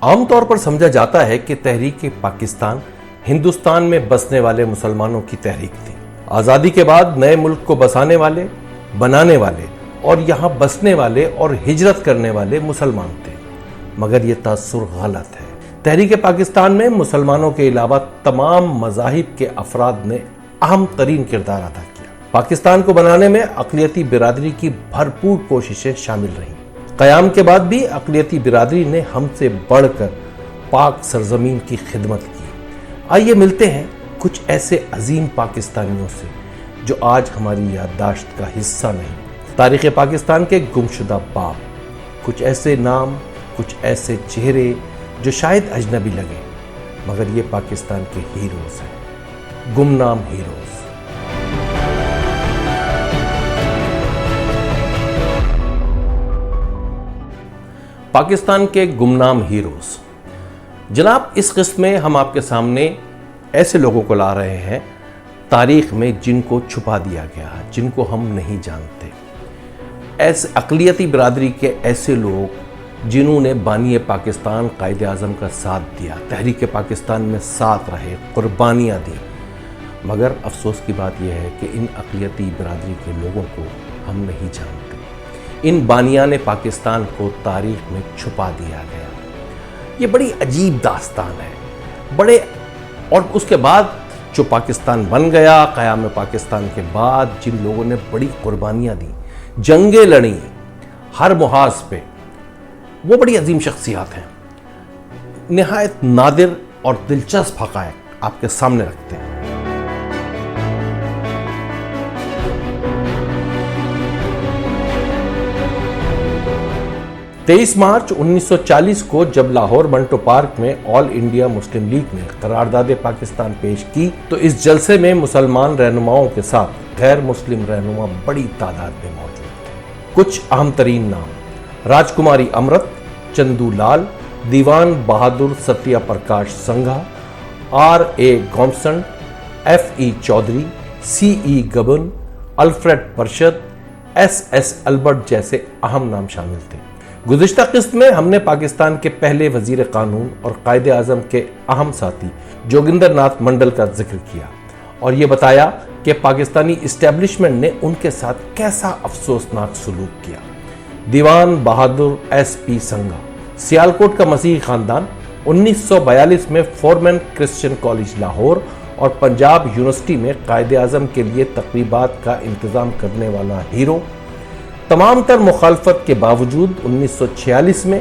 عام طور پر سمجھا جاتا ہے کہ تحریک پاکستان ہندوستان میں بسنے والے مسلمانوں کی تحریک تھی۔ آزادی کے بعد نئے ملک کو بسانے والے، بنانے والے اور یہاں بسنے والے اور ہجرت کرنے والے مسلمان تھے، مگر یہ تاثر غلط ہے۔ تحریک پاکستان میں مسلمانوں کے علاوہ تمام مذاہب کے افراد نے اہم ترین کردار ادا کیا۔ پاکستان کو بنانے میں اقلیتی برادری کی بھرپور کوششیں شامل رہیں۔ قیام کے بعد بھی اقلیتی برادری نے ہم سے بڑھ کر پاک سرزمین کی خدمت کی۔ آئیے ملتے ہیں کچھ ایسے عظیم پاکستانیوں سے جو آج ہماری یادداشت کا حصہ نہیں۔ تاریخ پاکستان کے گمشدہ باب، کچھ ایسے نام، کچھ ایسے چہرے جو شاید اجنبی لگے، مگر یہ پاکستان کے ہیروز ہیں، گمنام ہیروز۔ پاکستان کے گمنام ہیروز۔ جناب، اس قسط میں ہم آپ کے سامنے ایسے لوگوں کو لا رہے ہیں تاریخ میں جن کو چھپا دیا گیا ہے، جن کو ہم نہیں جانتے۔ ایسے اقلیتی برادری کے ایسے لوگ جنہوں نے بانی پاکستان قائد اعظم کا ساتھ دیا، تحریک پاکستان میں ساتھ رہے، قربانیاں دی، مگر افسوس کی بات یہ ہے کہ ان اقلیتی برادری کے لوگوں کو ہم نہیں جانتے۔ ان بانیان پاکستان کو تاریخ میں چھپا دیا گیا۔ یہ بڑی عجیب داستان ہے۔ اور اس کے بعد جو پاکستان بن گیا، قیام پاکستان کے بعد جن لوگوں نے بڑی قربانیاں دی، جنگیں لڑیں ہر محاذ پہ، وہ بڑی عظیم شخصیات ہیں۔ نہایت نادر اور دلچسپ حقائق آپ کے سامنے رکھتے ہیں۔ 23 مارچ 1940 کو جب لاہور منٹو پارک میں آل انڈیا مسلم لیگ نے قرارداد پاکستان پیش کی تو اس جلسے میں مسلمان رہنماؤں کے ساتھ غیر مسلم رہنما بڑی تعداد میں موجود تھے۔ کچھ اہم ترین نام: راج کماری امرت، Chandu Lal, Diwan Bahadur Satya Prakash Singha, R.A. Gomson, F.E. Chaudhry, C.E. Gibbon, Alfred Prashad, S.S. Albert جیسے اہم نام شامل تھے۔ گزشتہ قسط میں ہم نے پاکستان کے پہلے وزیر قانون اور قائد اعظم کے اہم ساتھی جوگندر ناتھ منڈل کا ذکر کیا اور یہ بتایا کہ پاکستانی اسٹیبلشمنٹ نے ان کے ساتھ کیسا افسوسناک سلوک کیا۔ دیوان بہادر S.P. سنگھا، سیالکوٹ کا مسیحی خاندان، 1942 میں فورمن کرسچن کالج لاہور اور پنجاب یونیورسٹی میں قائد اعظم کے لیے تقریبات کا انتظام کرنے والا ہیرو۔ تمام تر مخالفت کے باوجود 1946 میں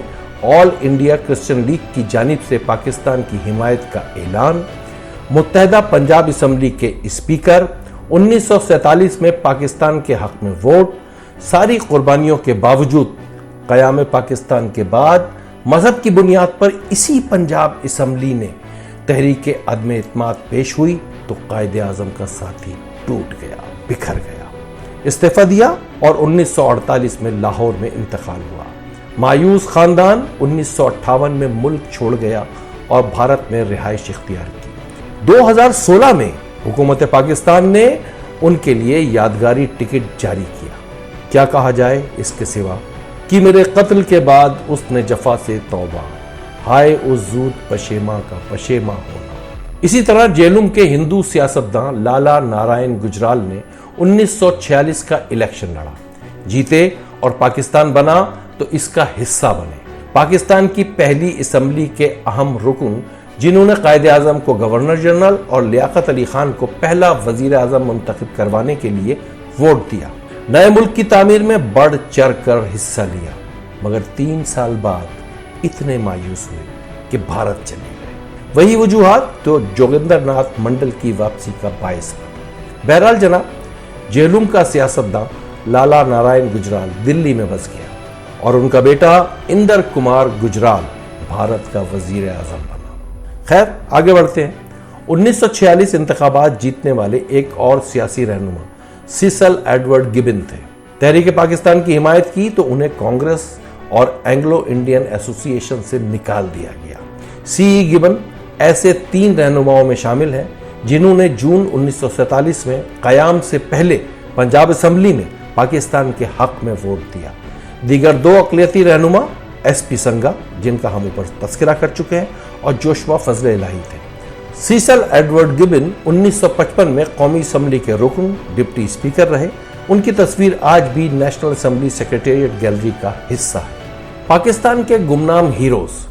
آل انڈیا کرسچن لیگ کی جانب سے پاکستان کی حمایت کا اعلان، متحدہ پنجاب اسمبلی کے اسپیکر، 1947 میں پاکستان کے حق میں ووٹ۔ ساری قربانیوں کے باوجود قیام پاکستان کے بعد مذہب کی بنیاد پر اسی پنجاب اسمبلی نے تحریک عدم اعتماد پیش ہوئی تو قائد اعظم کا ساتھی ٹوٹ گیا، بکھر گیا، استعفیٰ دیا اور 1948 میں لاہور میں انتقال ہوا۔ مایوس خاندان 1958 میں ملک چھوڑ گیا اور بھارت میں رہائش اختیار کی۔ 2016 میں حکومت پاکستان نے ان کے لیے یادگاری ٹکٹ جاری کیا۔ کیا کہا جائے اس کے سوا کہ میرے قتل کے بعد اس نے جفا سے توبہ، ہائے اس زود پشیماں کا پشیماں ہونا۔ اسی طرح جیلم کے ہندو سیاستداں لالا نارائن گجرال نے 1946 کا الیکشن لڑا، جیتے اور پاکستان بنا تو اس کا حصہ بنے۔ پاکستان کی پہلی اسمبلی کے اہم رکن جنہوں نے قائد اعظم کو گورنر جنرل اور لیاقت علی خان کو پہلا وزیر اعظم منتخب کروانے کے لیے ووٹ دیا، نئے ملک کی تعمیر میں بڑھ چڑھ کر حصہ لیا، مگر 3 سال بعد اتنے مایوس ہوئے کہ بھارت چلے گئے۔ وہی وجوہات جو جوگندر ناتھ منڈل کی واپسی کا باعث بنا۔ بہرحال جناب، جیلم کا سیاستداں لالا نارائن گجرال دلی میں بس گیا اور ان کا بیٹا اندر کمار گجرال بھارت کا وزیر اعظم بنا۔ خیر، آگے بڑھتے ہیں۔ 1946 انتخابات جیتنے والے ایک اور سیاسی رہنما سیسل ایڈورڈ گبن تھے۔ تحریک پاکستان کی حمایت کی تو انہیں کانگریس اور اینگلو انڈین ایسوسی ایشن سے نکال دیا گیا۔ C.E. گبن ایسے 3 رہنماؤں میں شامل ہیں جنہوں نے جون 1947 میں قیام سے پہلے پنجاب اسمبلی میں پاکستان کے حق میں ووٹ دیا۔ دیگر 2 اقلیتی رہنما ایس پی سنگا جن کا ہم اوپر تذکرہ کر چکے ہیں اور جوشوا فضل الہی تھے۔ سیسل ایڈورڈ گبن 1955 میں قومی اسمبلی کے رکن ڈپٹی اسپیکر رہے۔ ان کی تصویر آج بھی نیشنل اسمبلی سیکریٹریٹ گیلری کا حصہ ہے۔ پاکستان کے گمنام ہیروز،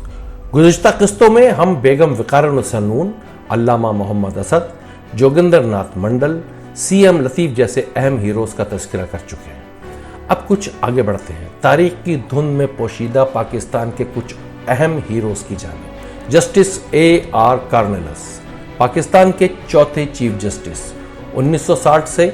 گزشتہ قسطوں میں ہم بیگم وقار الحسن نون، علامہ محمد اسد، جوگندر ناتھ منڈل، سی ایم لطیف جیسے اہم ہیروز کا تذکرہ کر چکے ہیں۔ اب کچھ آگے بڑھتے ہیں تاریخ کی دھند میں پوشیدہ پاکستان کے کچھ اہم ہیروز کی جانب۔ جسٹس اے آر کارنیلس، پاکستان کے چوتھے چیف جسٹس، 1960 سے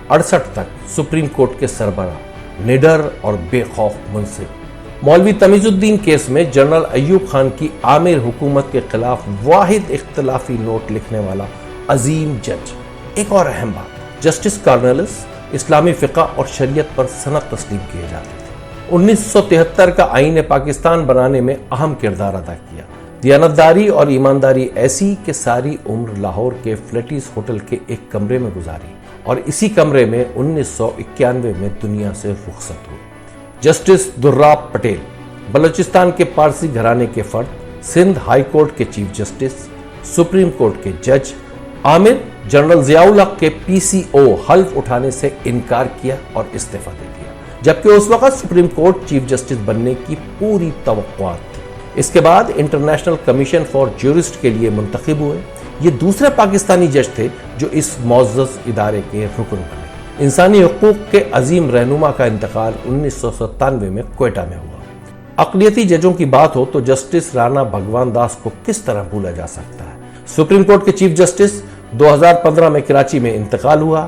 68 تک سپریم کورٹ کے سربراہ، نڈر اور بے خوف منصف۔ مولوی تمیز الدین کیس میں جنرل ایوب خان کی عامر حکومت کے خلاف واحد اختلافی نوٹ لکھنے والا عظیم جج۔ ایک اور اہم بات، جسٹس کارنیلس اسلامی فقہ اور شریعت پر سند تسلیم کیے جاتے تھے۔ 1973 کا آئین پاکستان بنانے میں اہم کردار ادا کیا۔ دیانتداری اور ایمانداری ایسی کہ ساری عمر لاہور کے فلیٹیس ہوٹل کے ایک کمرے میں گزاری اور اسی کمرے میں 1991 میں دنیا سے رخصت ہوئے۔ جسٹس دراب پٹیل، بلوچستان کے پارسی گھرانے کے فرد، سندھ ہائی کورٹ کے چیف جسٹس، سپریم کورٹ کے جج۔ عامر جنرل ضیاء الحق کے پی سی او حلف اٹھانے سے انکار کیا اور استعفیٰ دے دیا، جبکہ اس وقت سپریم کورٹ چیف جسٹس بننے کی پوری توقعات تھی۔ اس کے بعد انٹرنیشنل کمیشن فار جورسٹ کے لیے منتخب ہوئے۔ یہ دوسرے پاکستانی جج تھے جو اس معزز ادارے کے رکن بنے۔ انسانی حقوق کے عظیم رہنما کا انتقال 1997 میں کوئٹہ میں ہوا۔ اقلیتی ججوں کی بات ہو تو جسٹس رانا بھگوان داس کو کس طرح بھولا جا سکتا ہے۔ سپریم کورٹ کے چیف جسٹس 2015 میں کراچی میں انتقال ہوا۔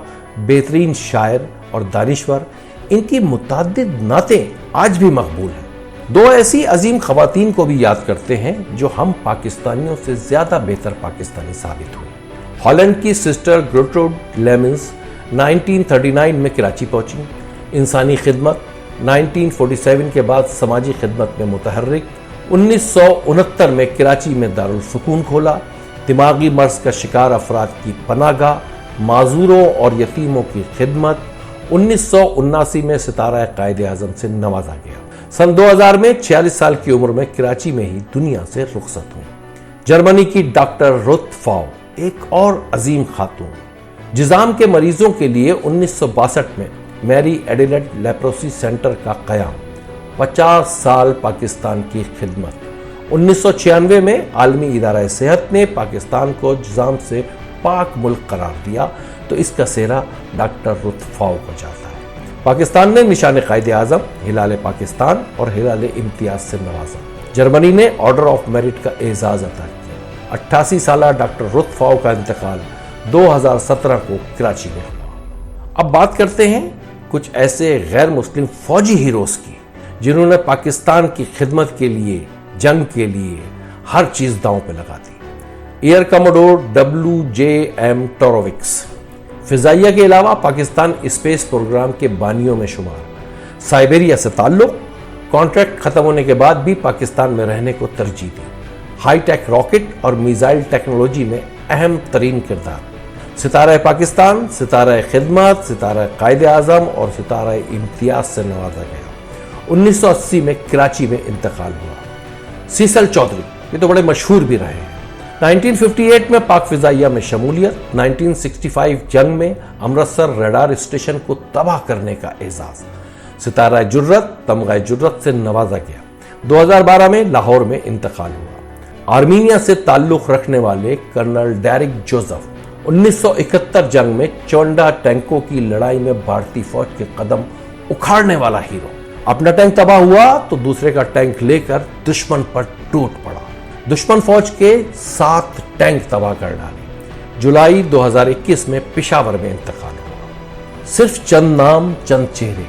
بہترین شاعر اور دانشور، ان کی متعدد نعتیں آج بھی مقبول ہیں۔ دو ایسی عظیم خواتین کو بھی یاد کرتے ہیں جو ہم پاکستانیوں سے زیادہ بہتر پاکستانی ثابت ہوئی۔ ہالینڈ کی سسٹر گروٹروڈ لیمنز 1939 میں کراچی پہنچی۔ انسانی خدمت، 1947 کے بعد سماجی خدمت میں متحرک۔ 1969 میں کراچی میں دارالسکون کھولا۔ دماغی مرض کا شکار افراد کی پناہ گاہ، معذوروں اور یتیموں کی خدمت۔ 1979 میں ستارہ قائد اعظم سے نوازا گیا۔ سن 2000 میں 46 سال کی عمر میں کراچی میں ہی دنیا سے رخصت ہوئی۔ جرمنی کی ڈاکٹر رت فاؤ، ایک اور عظیم خاتون۔ جذام کے مریضوں کے لیے 1962 میں میری ایڈیلیڈ لیپروسی سینٹر کا قیام۔ 50 سال پاکستان کی خدمت۔ 1996 میں عالمی ادارہ صحت نے پاکستان کو جذام سے پاک ملک قرار دیا تو اس کا سہرا ڈاکٹر رت فاؤ کو جاتا ہے۔ پاکستان نے نشان قائد اعظم، ہلال پاکستان اور ہلال امتیاز سے نوازا۔ جرمنی نے آرڈر آف میرٹ کا اعزاز عطا کیا۔ 88 سالہ ڈاکٹر رت فاؤ کا انتقال 2017 کو کراچی میں ہوا۔ اب بات کرتے ہیں کچھ ایسے غیر مسلم فوجی ہیروز کی جنہوں نے پاکستان کی خدمت کے لیے، جنگ کے لیے ہر چیز داؤں پہ لگا دی۔ ایئر کموڈور WJM ٹورووکس، فضائیہ کے علاوہ پاکستان اسپیس پروگرام کے بانیوں میں شمار۔ سائبیریا سے تعلق، کانٹریکٹ ختم ہونے کے بعد بھی پاکستان میں رہنے کو ترجیح دی۔ ہائی ٹیک راکٹ اور میزائل ٹیکنالوجی میں اہم ترین کردار۔ ستارہ پاکستان، ستارہ خدمت، ستارہ قائد اعظم اور ستارہ امتیاز سے نوازا گیا۔ 1980 میں کراچی میں انتقال ہوا۔ سیسل چودھری، یہ تو بڑے مشہور بھی رہے ہیں۔ 1958 میں پاک فضائیہ میں شمولیت۔ 1965 جنگ میں امرتسر ریڈار اسٹیشن کو تباہ کرنے کا اعزاز۔ ستارہ جرت، تمغہ جرت سے نوازا گیا۔ 2012 میں لاہور میں انتقال ہوا۔ آرمینیا سے تعلق رکھنے والے کرنل ڈیرک جوزف، 1971 جنگ میں چونڈا ٹینکوں کی لڑائی میں بھارتی فوج کے قدم اکھاڑنے والا ہیرو۔ اپنا ٹینک تباہ ہوا تو دوسرے کا ٹینک لے کر دشمن پر ٹوٹ پڑا۔ دشمن فوج کے 7 ٹینک تباہ کر ڈالے۔ جولائی 2021 میں پشاور میں انتقال ہوا۔ صرف چند نام، چند چہرے،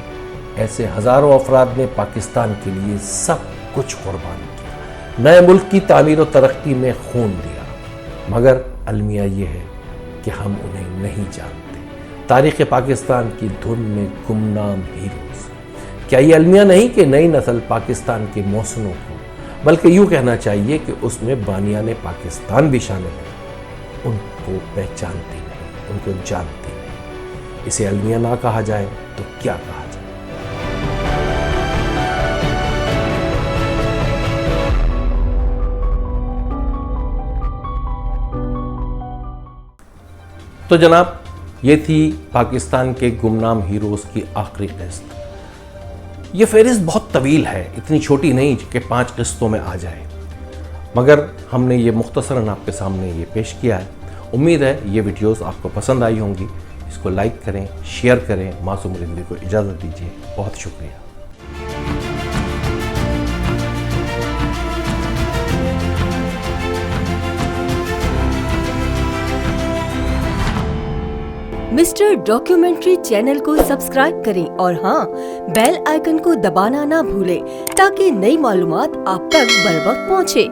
ایسے ہزاروں افراد نے پاکستان کے لیے سب کچھ قربان کیا، نئے ملک کی تعمیر و ترقی میں خون دیا، مگر المیہ یہ ہے کہ ہم انہیں نہیں جانتے۔ تاریخ پاکستان کی دھن میں گمنام ہیروز۔ کیا یہ المیہ نہیں کہ نئی نسل پاکستان کے محسنوں کو، بلکہ یوں کہنا چاہیے کہ اس میں بانیان پاکستان بھی شامل ہیں، ان کو پہچانتی نہیں، ان کو جانتی نہیں۔ اسے المیہ نہ کہا جائے تو کیا کہا جائے؟ تو جناب یہ تھی پاکستان کے گمنام ہیروز کی آخری قسط۔ یہ فہرست بہت طویل ہے، اتنی چھوٹی نہیں کہ 5 قسطوں میں آ جائے، مگر ہم نے یہ مختصراً آپ کے سامنے یہ پیش کیا ہے۔ امید ہے یہ ویڈیوز آپ کو پسند آئی ہوں گی۔ اس کو لائک کریں، شیئر کریں۔ معصوم رضوی کو اجازت دیجیے، بہت شکریہ۔ مسٹر ڈاکیومنٹری چینل کو سبسکرائب کریں اور ہاں بیل آئیکن کو دبانا نہ بھولیں تاکہ نئی معلومات آپ تک بر وقت پہنچے۔